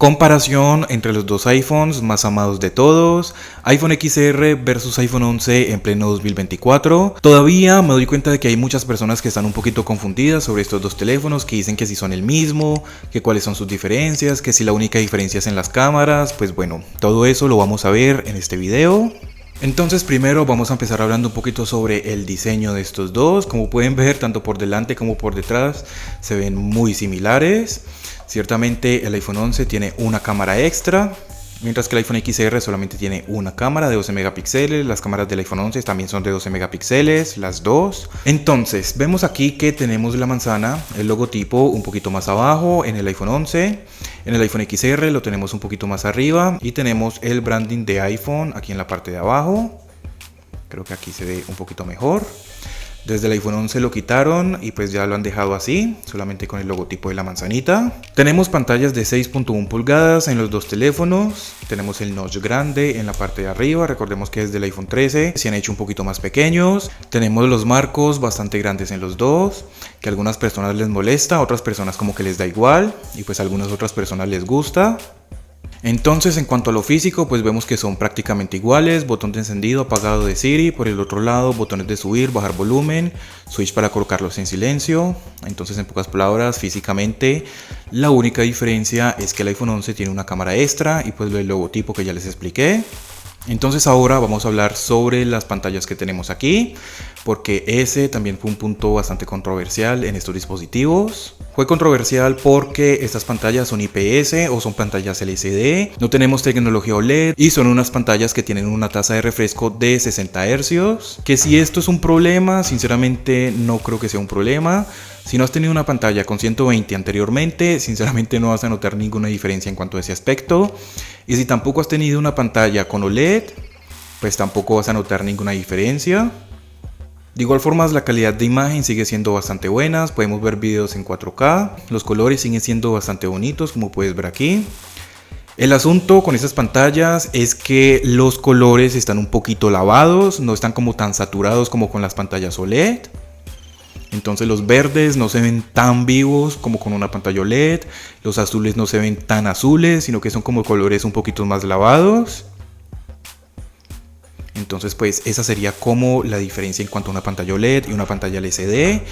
Comparación entre los dos iPhones más amados de todos, iPhone XR versus iPhone 11 en pleno 2024. Todavía me doy cuenta de que hay muchas personas que están un poquito confundidas sobre estos dos teléfonos, que dicen que si son el mismo, que cuáles son sus diferencias, que si la única diferencia es en las cámaras. Pues bueno, todo eso lo vamos a ver en este video. Entonces primero vamos a empezar hablando un poquito sobre el diseño de estos dos. Como pueden ver, tanto por delante como por detrás se ven muy similares. Ciertamente el iPhone 11 tiene una cámara extra, mientras que el iPhone XR solamente tiene una cámara de 12 megapíxeles. Las cámaras del iPhone 11 también son de 12 megapíxeles, las dos. Entonces vemos aquí que tenemos la manzana, el logotipo un poquito más abajo en el iPhone 11. En el iPhone XR lo tenemos un poquito más arriba y tenemos el branding de iPhone aquí en la parte de abajo. Creo que aquí se ve un poquito mejor. Desde el iPhone 11 lo quitaron y pues ya lo han dejado así, solamente con el logotipo de la manzanita. Tenemos pantallas de 6.1 pulgadas en los dos teléfonos. Tenemos el notch grande en la parte de arriba. Recordemos que desde el iPhone 13 se han hecho un poquito más pequeños. Tenemos los marcos bastante grandes en los dos, que a algunas personas les molesta, a otras personas como que les da igual y pues a algunas otras personas les gusta. Entonces, en cuanto a lo físico, pues vemos que son prácticamente iguales. Botón de encendido, apagado de Siri. Por el otro lado, botones de subir, bajar volumen, switch para colocarlos en silencio. Entonces, en pocas palabras, físicamente la única diferencia es que el iPhone 11 tiene una cámara extra y pues el logotipo que ya les expliqué. Entonces ahora vamos a hablar sobre las pantallas que tenemos aquí, porque ese también fue un punto bastante controversial en estos dispositivos. Fue controversial porque estas pantallas son IPS o son pantallas LCD, no tenemos tecnología OLED y son unas pantallas que tienen una tasa de refresco de 60 Hz. Que si esto es un problema, sinceramente no creo que sea un problema. Si no has tenido una pantalla con 120 anteriormente, sinceramente no vas a notar ninguna diferencia en cuanto a ese aspecto. Y si tampoco has tenido una pantalla con OLED, pues tampoco vas a notar ninguna diferencia. De igual forma, la calidad de imagen sigue siendo bastante buena. Podemos ver videos en 4K. Los colores siguen siendo bastante bonitos, como puedes ver aquí. El asunto con estas pantallas es que los colores están un poquito lavados, no están como tan saturados como con las pantallas OLED. Entonces los verdes no se ven tan vivos como con una pantalla OLED. Los azules no se ven tan azules, sino que son como colores un poquito más lavados. Entonces pues esa sería como la diferencia en cuanto a una pantalla OLED y una pantalla LCD.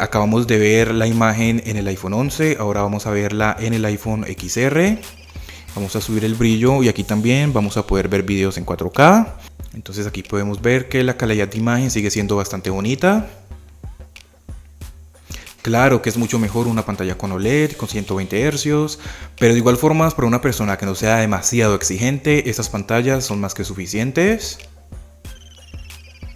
Acabamos de ver la imagen en el iPhone 11, ahora vamos a verla en el iPhone XR. Vamos a subir el brillo y aquí también vamos a poder ver videos en 4K. Entonces aquí podemos ver que la calidad de imagen sigue siendo bastante bonita. Claro que es mucho mejor una pantalla con OLED, con 120 Hz, pero de igual forma para una persona que no sea demasiado exigente, estas pantallas son más que suficientes.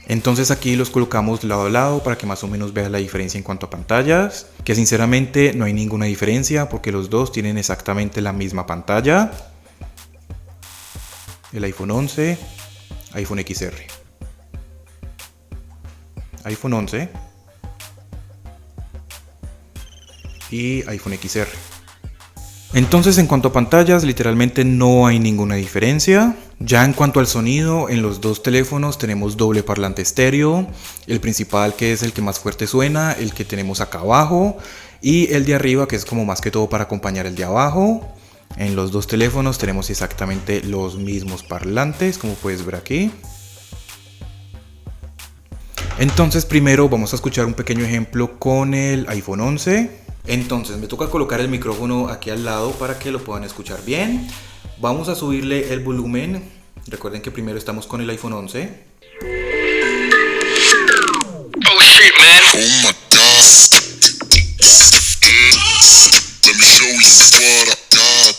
Entonces aquí los colocamos lado a lado para que más o menos veas la diferencia en cuanto a pantallas, que sinceramente no hay ninguna diferencia porque los dos tienen exactamente la misma pantalla. El iPhone 11, iPhone XR. iPhone 11 y iPhone XR. Entonces en cuanto a pantallas literalmente no hay ninguna diferencia. Ya en cuanto al sonido, en los dos teléfonos tenemos doble parlante estéreo, el principal que es el que más fuerte suena, el que tenemos acá abajo, y el de arriba que es como más que todo para acompañar el de abajo. En los dos teléfonos tenemos exactamente los mismos parlantes, como puedes ver aquí. Entonces primero vamos a escuchar un pequeño ejemplo con el iPhone 11. Entonces me toca colocar el micrófono aquí al lado para que lo puedan escuchar bien. Vamos a subirle el volumen. Recuerden que primero estamos con el iPhone 11. Oh shit, man. Oh my god. Let me show you what I got.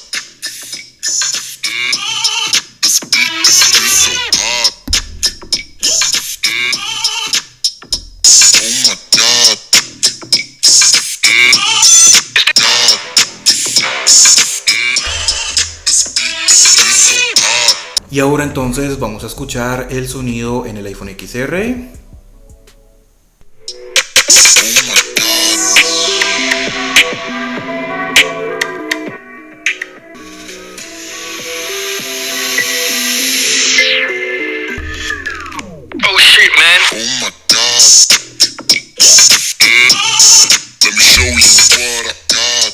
This beat is so hot. Oh my god. Y ahora entonces vamos a escuchar el sonido en el iPhone XR. Oh shit, man. Oh my god. Let me show you what I got.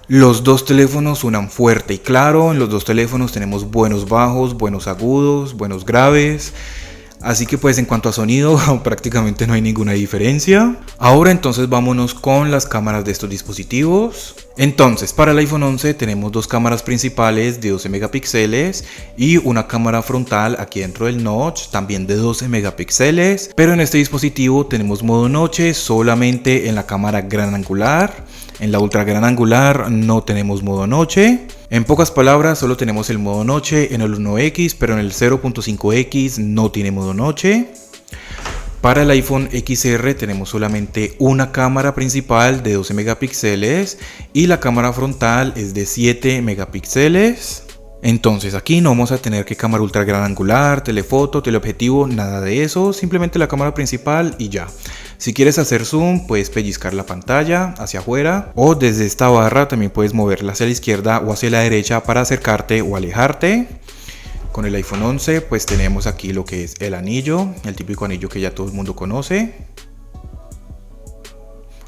Los dos teléfonos suenan fuerte y claro. En los dos teléfonos tenemos buenos bajos, buenos agudos, buenos graves. Así que pues en cuanto a sonido prácticamente no hay ninguna diferencia. Ahora entonces vámonos con las cámaras de estos dispositivos. Entonces para el iPhone 11 tenemos dos cámaras principales de 12 megapíxeles y una cámara frontal aquí dentro del notch también de 12 megapíxeles. Pero en este dispositivo tenemos modo noche solamente en la cámara gran angular. En la ultra gran angular no tenemos modo noche. En pocas palabras, solo tenemos el modo noche en el 1X, pero en el 0.5X no tiene modo noche. Para el iPhone XR tenemos solamente una cámara principal de 12 megapíxeles y la cámara frontal es de 7 megapíxeles. Entonces aquí no vamos a tener que cámara ultra gran angular, telefoto, teleobjetivo, nada de eso, simplemente la cámara principal y ya. Si quieres hacer zoom, puedes pellizcar la pantalla hacia afuera o desde esta barra también puedes moverla hacia la izquierda o hacia la derecha para acercarte o alejarte. Con el iPhone 11 pues tenemos aquí lo que es el anillo, el típico anillo que ya todo el mundo conoce.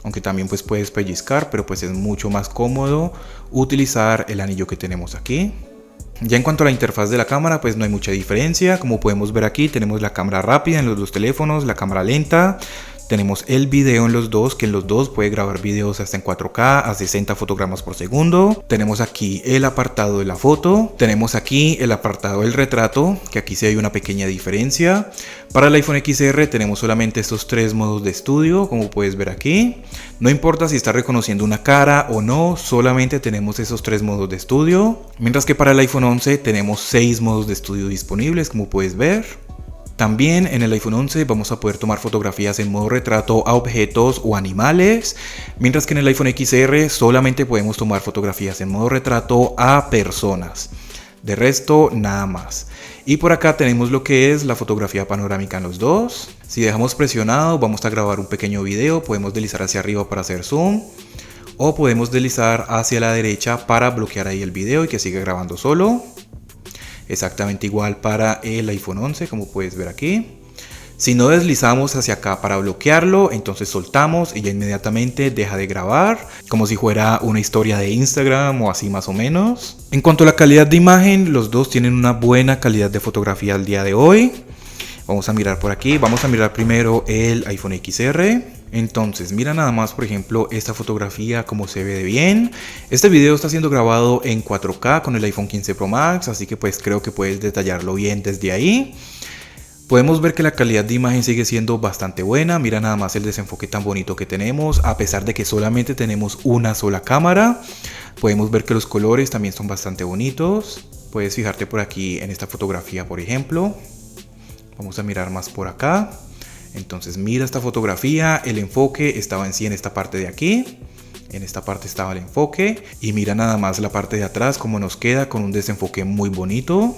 Aunque también pues puedes pellizcar, pero pues es mucho más cómodo utilizar el anillo que tenemos aquí. Ya en cuanto a la interfaz de la cámara, pues no hay mucha diferencia. Como podemos ver aquí, tenemos la cámara rápida en los dos teléfonos, la cámara lenta. Tenemos el video en los dos, que en los dos puede grabar videos hasta en 4K a 60 fotogramas por segundo. Tenemos aquí el apartado de la foto. Tenemos aquí el apartado del retrato, que aquí sí hay una pequeña diferencia. Para el iPhone XR tenemos solamente estos tres modos de estudio, como puedes ver aquí. No importa si está reconociendo una cara o no, solamente tenemos esos tres modos de estudio. Mientras que para el iPhone 11 tenemos 6 modos de estudio disponibles, como puedes ver. También en el iPhone 11 vamos a poder tomar fotografías en modo retrato a objetos o animales, mientras que en el iPhone XR solamente podemos tomar fotografías en modo retrato a personas. De resto, nada más. Y por acá tenemos lo que es la fotografía panorámica en los dos. Si dejamos presionado, vamos a grabar un pequeño video, podemos deslizar hacia arriba para hacer zoom, o podemos deslizar hacia la derecha para bloquear ahí el video y que siga grabando solo. Exactamente igual para el iPhone 11, como puedes ver aquí. Si no deslizamos hacia acá para bloquearlo, entonces soltamos y ya inmediatamente deja de grabar, como si fuera una historia de Instagram o así más o menos. En cuanto a la calidad de imagen, los dos tienen una buena calidad de fotografía al día de hoy. Vamos a mirar por aquí, vamos a mirar primero el iPhone XR. Entonces mira nada más, por ejemplo, esta fotografía como se ve de bien. Este video está siendo grabado en 4K con el iPhone 15 Pro Max, así que pues creo que puedes detallarlo bien desde ahí. Podemos ver que la calidad de imagen sigue siendo bastante buena. Mira nada más el desenfoque tan bonito que tenemos, a pesar de que solamente tenemos una sola cámara. Podemos ver que los colores también son bastante bonitos. Puedes fijarte por aquí en esta fotografía, por ejemplo. Vamos a mirar más por acá. Entonces mira esta fotografía, el enfoque estaba en sí en esta parte de aquí. En esta parte estaba el enfoque. Y mira nada más la parte de atrás como nos queda con un desenfoque muy bonito.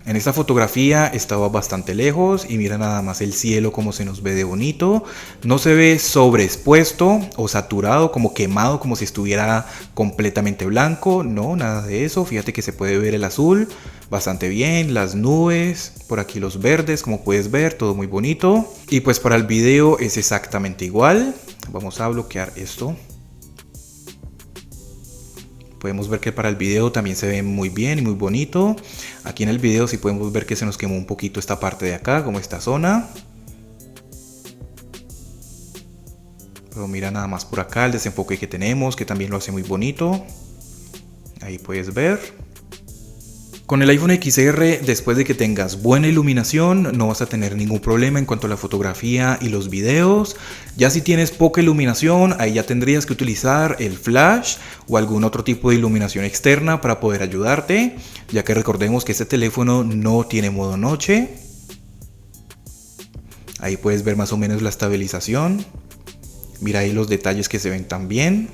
En esta fotografía estaba bastante lejos y mira nada más el cielo como se nos ve de bonito. No se ve sobreexpuesto o saturado, como quemado, como si estuviera completamente blanco. No, nada de eso. Fíjate que se puede ver el azul bastante bien, las nubes, por aquí los verdes, como puedes ver, todo muy bonito. Y pues para el video es exactamente igual. Vamos a bloquear esto. Podemos ver que para el video también se ve muy bien y muy bonito. Aquí en el video sí podemos ver que se nos quemó un poquito esta parte de acá, como esta zona. Pero mira nada más por acá el desenfoque que tenemos, que también lo hace muy bonito. Ahí puedes ver. Con el iPhone XR, después de que tengas buena iluminación, no vas a tener ningún problema en cuanto a la fotografía y los videos. Ya si tienes poca iluminación, ahí ya tendrías que utilizar el flash o algún otro tipo de iluminación externa para poder ayudarte, ya que recordemos que este teléfono no tiene modo noche. Ahí puedes ver más o menos la estabilización. Mira ahí los detalles que se ven tan bien.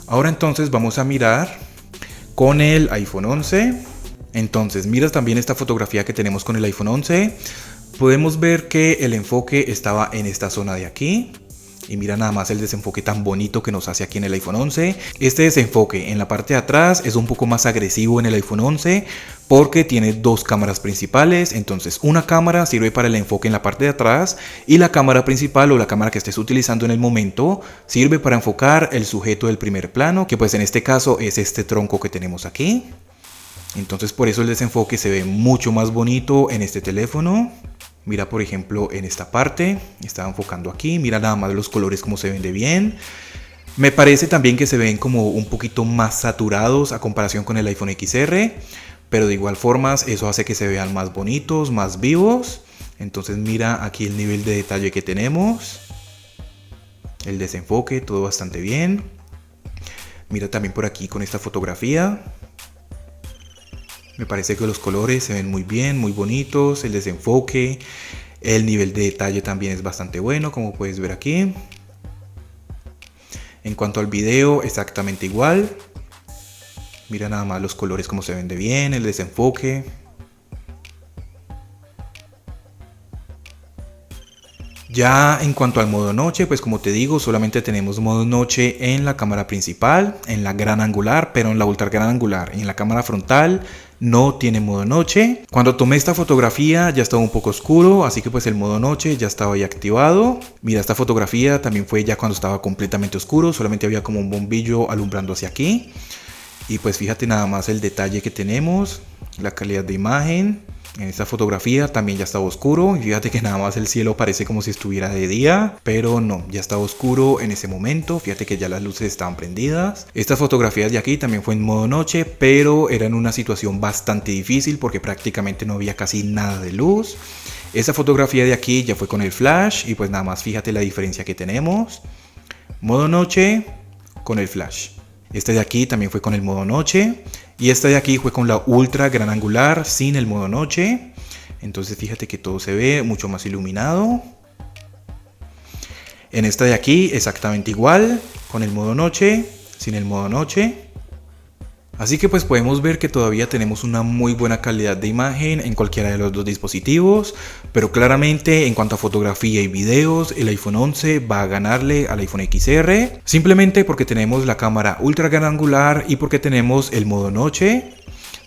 Ahora entonces vamos a mirar con el iPhone 11. Entonces miras también esta fotografía que tenemos con el iPhone 11. Podemos ver que el enfoque estaba en esta zona de aquí. Y mira nada más el desenfoque tan bonito que nos hace aquí en el iPhone 11. Este desenfoque en la parte de atrás es un poco más agresivo en el iPhone 11 porque tiene dos cámaras principales. Entonces una cámara sirve para el enfoque en la parte de atrás y la cámara principal o la cámara que estés utilizando en el momento sirve para enfocar el sujeto del primer plano, que pues en este caso es este tronco que tenemos aquí. Entonces por eso el desenfoque se ve mucho más bonito en este teléfono. Mira por ejemplo en esta parte, estaba enfocando aquí, mira nada más los colores como se ven de bien. Me parece también que se ven como un poquito más saturados a comparación con el iPhone XR, pero de igual forma eso hace que se vean más bonitos, más vivos. Entonces mira aquí el nivel de detalle que tenemos, el desenfoque, todo bastante bien. Mira también por aquí con esta fotografía. Me parece que los colores se ven muy bien, muy bonitos, el desenfoque, el nivel de detalle también es bastante bueno, como puedes ver aquí. En cuanto al video, exactamente igual. Mira nada más los colores como se ven de bien, el desenfoque. Ya en cuanto al modo noche, pues como te digo, solamente tenemos modo noche en la cámara principal, en la gran angular, pero en la ultra gran angular y en la cámara frontal no tiene modo noche. Cuando tomé esta fotografía ya estaba un poco oscuro, así que pues el modo noche ya estaba ahí activado. Mira, esta fotografía también fue ya cuando estaba completamente oscuro, solamente había como un bombillo alumbrando hacia aquí. Y pues fíjate nada más el detalle que tenemos, la calidad de imagen. En esta fotografía también ya estaba oscuro y fíjate que nada más el cielo parece como si estuviera de día, pero no, ya estaba oscuro en ese momento. Fíjate que ya las luces estaban prendidas. Estas fotografías de aquí también fue en modo noche, pero era en una situación bastante difícil porque prácticamente no había casi nada de luz. Esta fotografía de aquí ya fue con el flash y pues nada más fíjate la diferencia que tenemos. Modo noche con el flash. Este de aquí también fue con el modo noche. Y esta de aquí fue con la ultra gran angular sin el modo noche. Entonces fíjate que todo se ve mucho más iluminado. En esta de aquí exactamente igual, con el modo noche, sin el modo noche. Así que pues podemos ver que todavía tenemos una muy buena calidad de imagen en cualquiera de los dos dispositivos, pero claramente en cuanto a fotografía y videos el iPhone 11 va a ganarle al iPhone XR, simplemente porque tenemos la cámara ultra gran angular y porque tenemos el modo noche.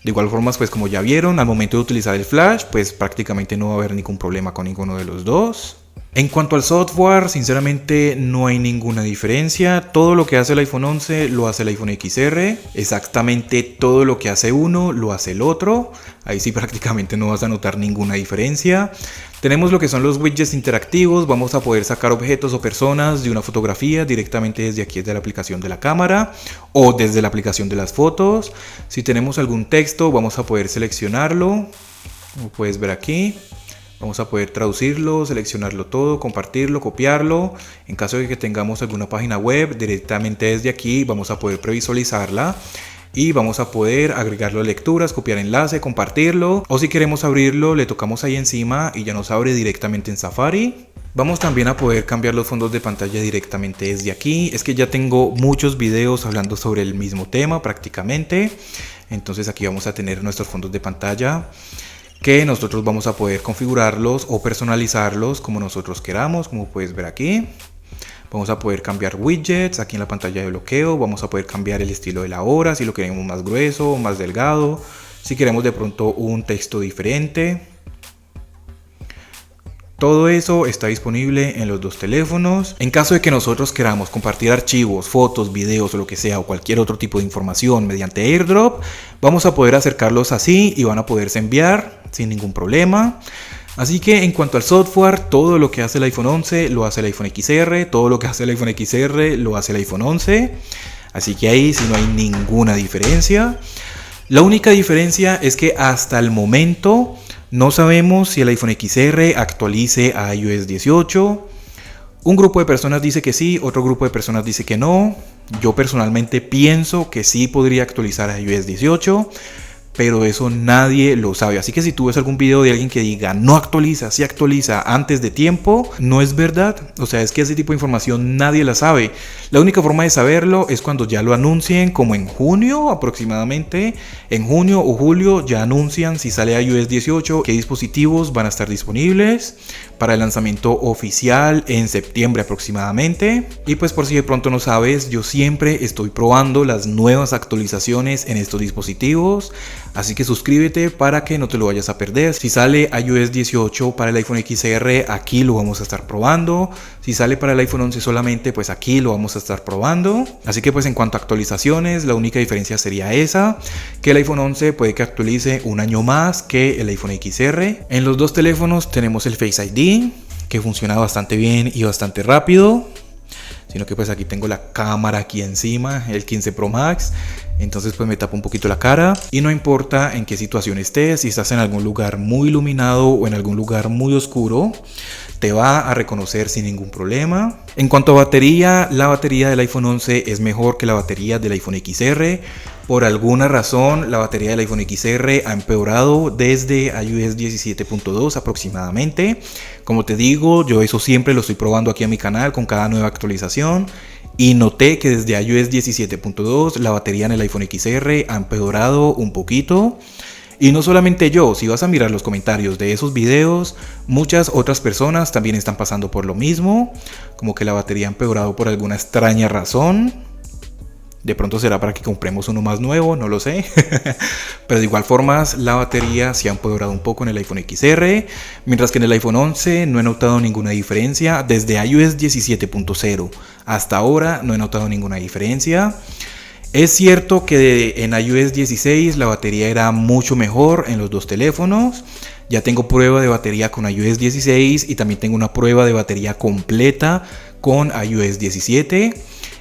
De igual forma, pues como ya vieron, al momento de utilizar el flash, pues prácticamente no va a haber ningún problema con ninguno de los dos. En cuanto al software, sinceramente no hay ninguna diferencia. Todo lo que hace el iPhone 11 lo hace el iPhone XR. Exactamente todo lo que hace uno lo hace el otro. Ahí sí prácticamente no vas a notar ninguna diferencia. Tenemos lo que son los widgets interactivos. Vamos a poder sacar objetos o personas de una fotografía directamente desde aquí, desde la aplicación de la cámara o desde la aplicación de las fotos. Si tenemos algún texto, vamos a poder seleccionarlo, como puedes ver aquí. Vamos a poder traducirlo, seleccionarlo todo, compartirlo, copiarlo. En caso de que tengamos alguna página web, directamente desde aquí vamos a poder previsualizarla y vamos a poder agregarlo a lecturas, copiar enlace, compartirlo. O si queremos abrirlo, le tocamos ahí encima y ya nos abre directamente en Safari. Vamos también a poder cambiar los fondos de pantalla directamente desde aquí. Es que ya tengo muchos videos hablando sobre el mismo tema prácticamente. Entonces aquí vamos a tener nuestros fondos de pantalla, que nosotros vamos a poder configurarlos o personalizarlos como nosotros queramos, como puedes ver aquí. Vamos a poder cambiar widgets aquí en la pantalla de bloqueo, vamos a poder cambiar el estilo de la hora, si lo queremos más grueso o más delgado, si queremos de pronto un texto diferente. Todo eso está disponible en los dos teléfonos. En caso de que nosotros queramos compartir archivos, fotos, videos o lo que sea, o cualquier otro tipo de información mediante AirDrop, vamos a poder acercarlos así y van a poderse enviar sin ningún problema. Así que en cuanto al software, todo lo que hace el iPhone 11 lo hace el iPhone XR, todo lo que hace el iPhone XR lo hace el iPhone 11. Así que ahí sí no hay ninguna diferencia. La única diferencia es que hasta el momento no sabemos si el iPhone XR actualice a iOS 18. Un grupo de personas dice que sí, otro grupo de personas dice que no. Yo personalmente pienso que sí podría actualizar a iOS 18, pero eso nadie lo sabe. Así que si tú ves algún video de alguien que diga no actualiza, sí actualiza antes de tiempo, no es verdad. O sea, es que ese tipo de información nadie la sabe. La única forma de saberlo es cuando ya lo anuncien, como en junio aproximadamente. En junio o julio ya anuncian si sale iOS 18, qué dispositivos van a estar disponibles para el lanzamiento oficial en septiembre aproximadamente. Y pues por si de pronto no sabes, yo siempre estoy probando las nuevas actualizaciones en estos dispositivos, así que suscríbete para que no te lo vayas a perder. Si sale iOS 18 para el iPhone XR, aquí lo vamos a estar probando. Si sale para el iPhone 11 solamente, pues aquí lo vamos a estar probando. Así que pues en cuanto a actualizaciones, la única diferencia sería esa, que el iPhone 11 puede que actualice un año más que el iPhone XR. En los dos teléfonos tenemos el Face ID, que funciona bastante bien y bastante rápido. Sino que pues aquí tengo la cámara aquí encima, el 15 Pro Max. Entonces pues me tapo un poquito la cara. Y no importa en qué situación estés, si estás en algún lugar muy iluminado o en algún lugar muy oscuro, te va a reconocer sin ningún problema. En cuanto a batería, la batería del iPhone 11 es mejor que la batería del iPhone XR. Por alguna razón, la batería del iPhone XR ha empeorado desde iOS 17.2 aproximadamente. Como te digo, yo eso siempre lo estoy probando aquí en mi canal con cada nueva actualización. Y noté que desde iOS 17.2 la batería en el iPhone XR ha empeorado un poquito. Y no solamente yo, si vas a mirar los comentarios de esos videos, muchas otras personas también están pasando por lo mismo. Como que la batería ha empeorado por alguna extraña razón. De pronto será para que compremos uno más nuevo, no lo sé. Pero de igual forma la batería se ha empeorado un poco en el iPhone XR. Mientras que en el iPhone 11 no he notado ninguna diferencia. Desde iOS 17.0 hasta ahora no he notado ninguna diferencia. Es cierto que en iOS 16 la batería era mucho mejor en los dos teléfonos. Ya tengo prueba de batería con iOS 16 y también tengo una prueba de batería completa con iOS 17.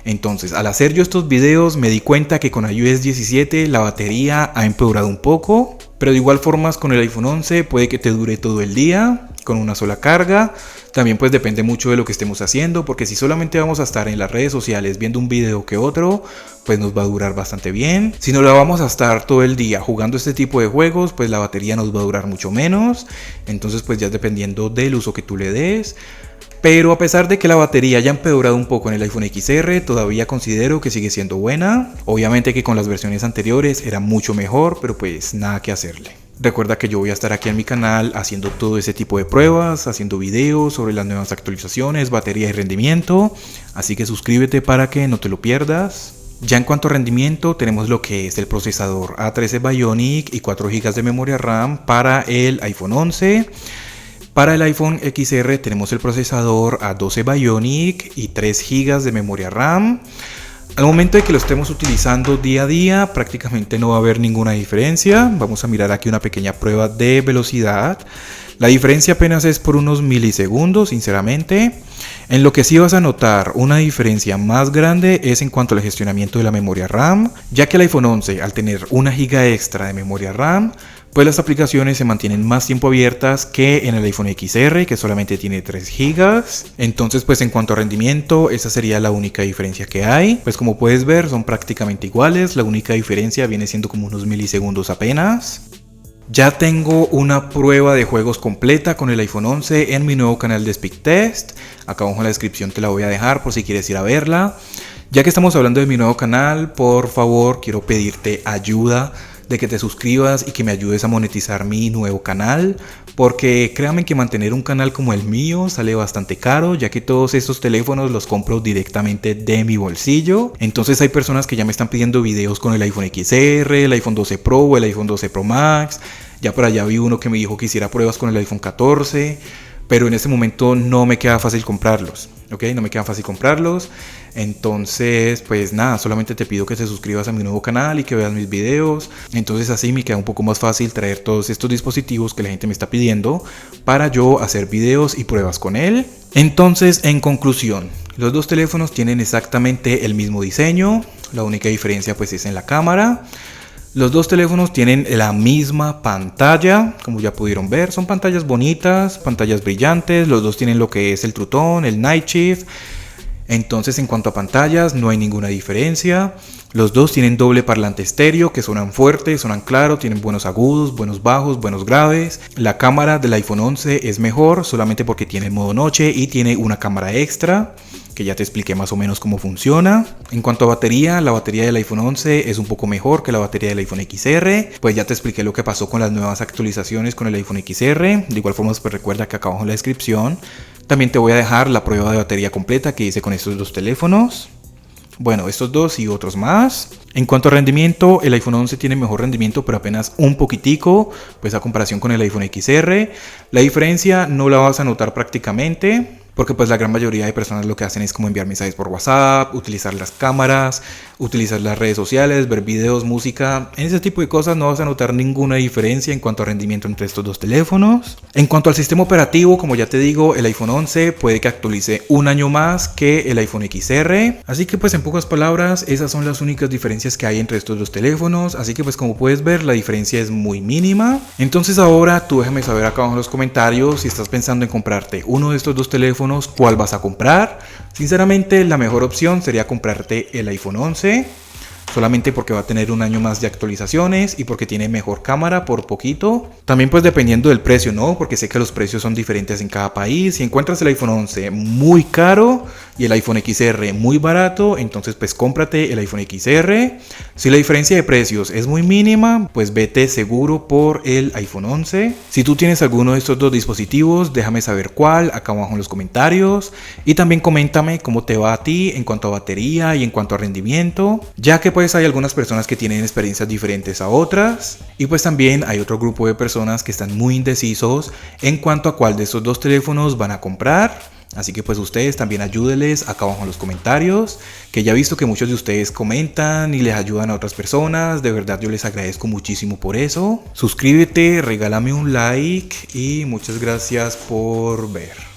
Entonces, al hacer yo estos videos me di cuenta que con iOS 17 la batería ha empeorado un poco. Pero de igual forma con el iPhone 11 puede que te dure todo el día con una sola carga. También pues depende mucho de lo que estemos haciendo, porque si solamente vamos a estar en las redes sociales viendo un video que otro, pues nos va a durar bastante bien. Si no la vamos a estar todo el día jugando este tipo de juegos, pues la batería nos va a durar mucho menos. Entonces pues ya es dependiendo del uso que tú le des. Pero a pesar de que la batería haya empeorado un poco en el iPhone XR, todavía considero que sigue siendo buena. Obviamente que con las versiones anteriores era mucho mejor, pero pues nada que hacerle. Recuerda que yo voy a estar aquí en mi canal haciendo todo ese tipo de pruebas, haciendo videos sobre las nuevas actualizaciones, batería y rendimiento. Así que suscríbete para que no te lo pierdas. Ya en cuanto a rendimiento, tenemos lo que es el procesador A13 Bionic y 4 GB de memoria RAM para el iPhone 11. Para el iPhone XR tenemos el procesador A12 Bionic y 3 GB de memoria RAM. Al momento de que lo estemos utilizando día a día, prácticamente no va a haber ninguna diferencia. Vamos a mirar aquí una pequeña prueba de velocidad. La diferencia apenas es por unos milisegundos, sinceramente. En lo que sí vas a notar una diferencia más grande es en cuanto al gestionamiento de la memoria RAM, ya que el iPhone 11, al tener 1 GB extra de memoria RAM, pues las aplicaciones se mantienen más tiempo abiertas que en el iPhone XR, que solamente tiene 3 GB. Entonces pues en cuanto a rendimiento, esa sería la única diferencia que hay. Pues como puedes ver son prácticamente iguales, la única diferencia viene siendo como unos milisegundos apenas. Ya tengo una prueba de juegos completa con el iPhone 11 en mi nuevo canal de SpeedTest. Acá abajo en la descripción te la voy a dejar por si quieres ir a verla. Ya que estamos hablando de mi nuevo canal, por favor quiero pedirte ayuda de que te suscribas y que me ayudes a monetizar mi nuevo canal, porque créanme que mantener un canal como el mío sale bastante caro, ya que todos estos teléfonos los compro directamente de mi bolsillo. Entonces hay personas que ya me están pidiendo videos con el iPhone XR, el iPhone 12 Pro o el iPhone 12 Pro Max. Ya por allá vi uno que me dijo que hiciera pruebas con el iPhone 14, pero en este momento no me queda fácil comprarlos. ¿Ok? No me queda fácil comprarlos. Entonces pues nada, solamente te pido que te suscribas a mi nuevo canal y que veas mis videos. Entonces así me queda un poco más fácil traer todos estos dispositivos que la gente me está pidiendo para yo hacer videos y pruebas con él. Entonces en conclusión, los dos teléfonos tienen exactamente el mismo diseño. La única diferencia pues es en la cámara. Los dos teléfonos tienen la misma pantalla, como ya pudieron ver, son pantallas bonitas, pantallas brillantes, los dos tienen lo que es el True Tone, el Night Shift. Entonces en cuanto a pantallas no hay ninguna diferencia. Los dos tienen doble parlante estéreo que suenan fuerte, suenan claro, tienen buenos agudos, buenos bajos, buenos graves. La cámara del iPhone 11 es mejor solamente porque tiene modo noche y tiene una cámara extra. que ya te expliqué más o menos cómo funciona. En cuanto a batería, la batería del iPhone 11 es un poco mejor que la batería del iPhone XR, pues ya te expliqué lo que pasó con las nuevas actualizaciones con el iPhone XR. De igual forma, pues recuerda que acá abajo en la descripción también te voy a dejar la prueba de batería completa que hice con estos dos teléfonos. Bueno, estos dos y otros más. En cuanto a rendimiento, el iPhone 11 tiene mejor rendimiento, pero apenas un poquitico, pues a comparación con el iPhone XR. La diferencia no la vas a notar prácticamente, porque pues la gran mayoría de personas lo que hacen es como enviar mensajes por WhatsApp, utilizar las cámaras, utilizar las redes sociales, ver videos, música. En ese tipo de cosas no vas a notar ninguna diferencia en cuanto a rendimiento entre estos dos teléfonos. En cuanto al sistema operativo, como ya te digo, el iPhone 11 puede que actualice un año más que el iPhone XR. Así que pues en pocas palabras, esas son las únicas diferencias que hay entre estos dos teléfonos. Así que pues como puedes ver, la diferencia es muy mínima. Entonces ahora tú déjame saber acá abajo en los comentarios si estás pensando en comprarte uno de estos dos teléfonos, cuál vas a comprar. Sinceramente, la mejor opción sería comprarte el iPhone 11, solamente porque va a tener un año más de actualizaciones y porque tiene mejor cámara por poquito. También pues dependiendo del precio, ¿no? Porque sé que los precios son diferentes en cada país. Si encuentras el iPhone 11 muy caro y el iPhone XR muy barato, entonces pues cómprate el iPhone XR. Si la diferencia de precios es muy mínima, pues vete seguro por el iPhone 11. Si tú tienes alguno de estos dos dispositivos, déjame saber cuál acá abajo en los comentarios. Y también coméntame cómo te va a ti en cuanto a batería y en cuanto a rendimiento, ya que pues hay algunas personas que tienen experiencias diferentes a otras. Y pues también hay otro grupo de personas que están muy indecisos en cuanto a cuál de estos dos teléfonos van a comprar. Así que pues ustedes también ayúdenles acá abajo en los comentarios, que ya he visto que muchos de ustedes comentan y les ayudan a otras personas. De verdad yo les agradezco muchísimo por eso. Suscríbete, regálame un like y muchas gracias por ver.